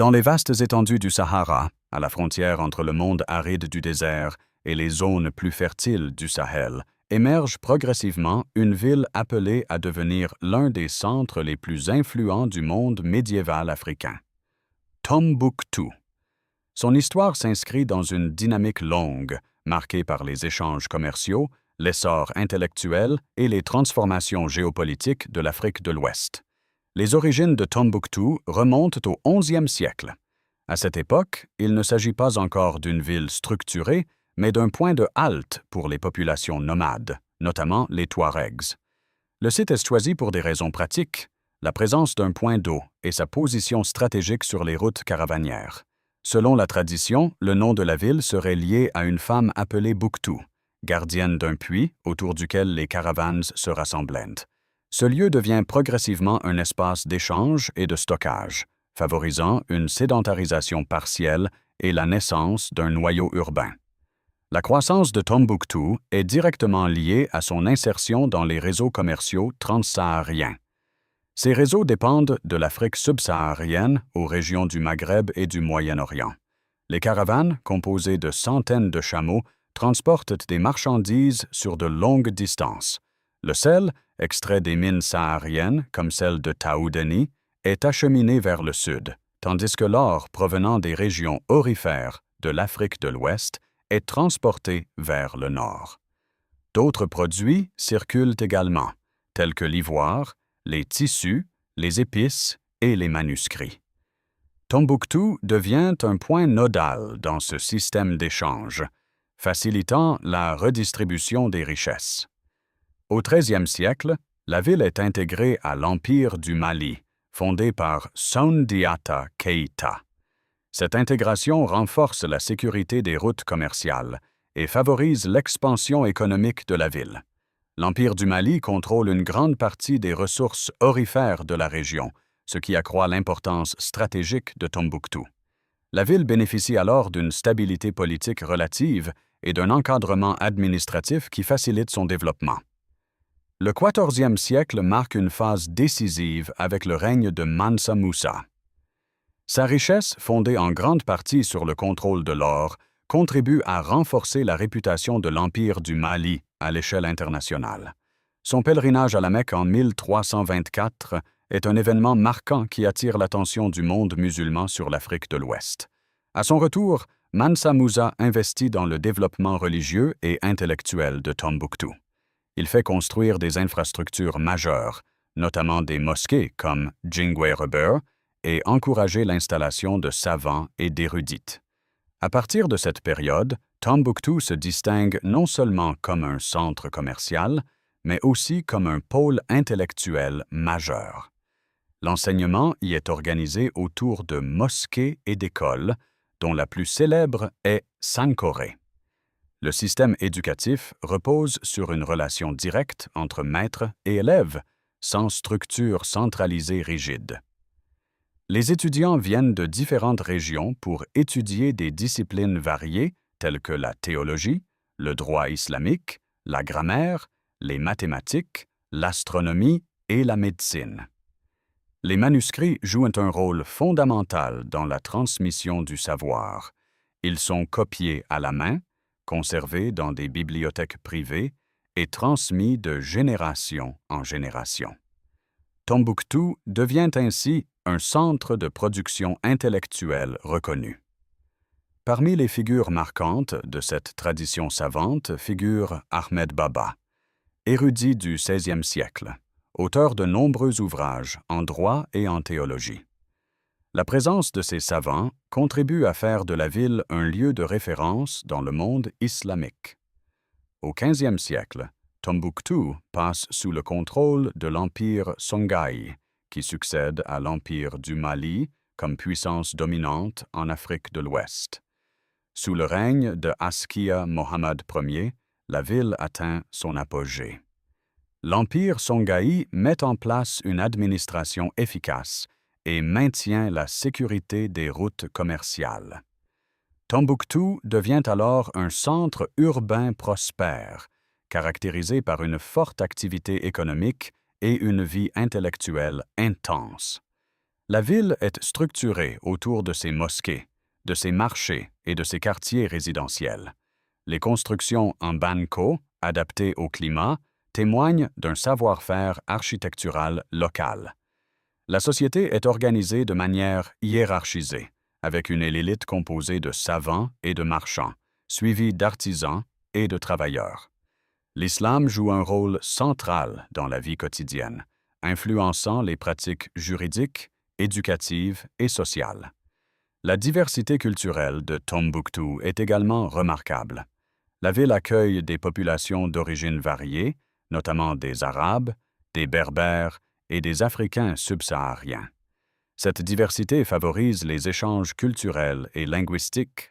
Dans les vastes étendues du Sahara, à la frontière entre le monde aride du désert et les zones plus fertiles du Sahel, émerge progressivement une ville appelée à devenir l'un des centres les plus influents du monde médiéval africain. Tombouctou. Son histoire s'inscrit dans une dynamique longue, marquée par les échanges commerciaux, l'essor intellectuel et les transformations géopolitiques de l'Afrique de l'Ouest. Les origines de Tombouctou remontent au XIe siècle. À cette époque, il ne s'agit pas encore d'une ville structurée, mais d'un point de halte pour les populations nomades, notamment les Touaregs. Le site est choisi pour des raisons pratiques, la présence d'un point d'eau et sa position stratégique sur les routes caravanières. Selon la tradition, le nom de la ville serait lié à une femme appelée Bouktou, gardienne d'un puits autour duquel les caravanes se rassemblaient. Ce lieu devient progressivement un espace d'échange et de stockage, favorisant une sédentarisation partielle et la naissance d'un noyau urbain. La croissance de Tombouctou est directement liée à son insertion dans les réseaux commerciaux transsahariens. Ces réseaux dépendent de l'Afrique subsaharienne aux régions du Maghreb et du Moyen-Orient. Les caravanes, composées de centaines de chameaux, transportent des marchandises sur de longues distances. Le sel, extrait des mines sahariennes, comme celle de Taoudeni, est acheminé vers le sud, tandis que l'or provenant des régions aurifères de l'Afrique de l'Ouest est transporté vers le nord. D'autres produits circulent également, tels que l'ivoire, les tissus, les épices et les manuscrits. Tombouctou devient un point nodal dans ce système d'échange, facilitant la redistribution des richesses. Au XIIIe siècle, la ville est intégrée à l'Empire du Mali, fondé par Soundiata Keïta. Cette intégration renforce la sécurité des routes commerciales et favorise l'expansion économique de la ville. L'Empire du Mali contrôle une grande partie des ressources aurifères de la région, ce qui accroît l'importance stratégique de Tombouctou. La ville bénéficie alors d'une stabilité politique relative et d'un encadrement administratif qui facilite son développement. Le XIVe siècle marque une phase décisive avec le règne de Mansa Moussa. Sa richesse, fondée en grande partie sur le contrôle de l'or, contribue à renforcer la réputation de l'Empire du Mali à l'échelle internationale. Son pèlerinage à la Mecque en 1324 est un événement marquant qui attire l'attention du monde musulman sur l'Afrique de l'Ouest. À son retour, Mansa Moussa investit dans le développement religieux et intellectuel de Tombouctou. Il fait construire des infrastructures majeures, notamment des mosquées comme Djingwe Rebeur, et encourager l'installation de savants et d'érudites. À partir de cette période, Tombouctou se distingue non seulement comme un centre commercial, mais aussi comme un pôle intellectuel majeur. L'enseignement y est organisé autour de mosquées et d'écoles, dont la plus célèbre est Sankoré. Le système éducatif repose sur une relation directe entre maître et élève, sans structure centralisée rigide. Les étudiants viennent de différentes régions pour étudier des disciplines variées telles que la théologie, le droit islamique, la grammaire, les mathématiques, l'astronomie et la médecine. Les manuscrits jouent un rôle fondamental dans la transmission du savoir. Ils sont copiés à la main, conservés dans des bibliothèques privées et transmis de génération en génération. Tombouctou devient ainsi un centre de production intellectuelle reconnu. Parmi les figures marquantes de cette tradition savante figure Ahmed Baba, érudit du XVIe siècle, auteur de nombreux ouvrages en droit et en théologie. La présence de ces savants contribue à faire de la ville un lieu de référence dans le monde islamique. Au XVe siècle, Tombouctou passe sous le contrôle de l'Empire Songhai, qui succède à l'Empire du Mali comme puissance dominante en Afrique de l'Ouest. Sous le règne de Askia Mohammad Ier, la ville atteint son apogée. L'Empire Songhai met en place une administration efficace et maintient la sécurité des routes commerciales. Tombouctou devient alors un centre urbain prospère, caractérisé par une forte activité économique et une vie intellectuelle intense. La ville est structurée autour de ses mosquées, de ses marchés et de ses quartiers résidentiels. Les constructions en banco, adaptées au climat, témoignent d'un savoir-faire architectural local. La société est organisée de manière hiérarchisée, avec une élite composée de savants et de marchands, suivie d'artisans et de travailleurs. L'islam joue un rôle central dans la vie quotidienne, influençant les pratiques juridiques, éducatives et sociales. La diversité culturelle de Tombouctou est également remarquable. La ville accueille des populations d'origines variées, notamment des Arabes, des Berbères et des Africains subsahariens. Cette diversité favorise les échanges culturels et linguistiques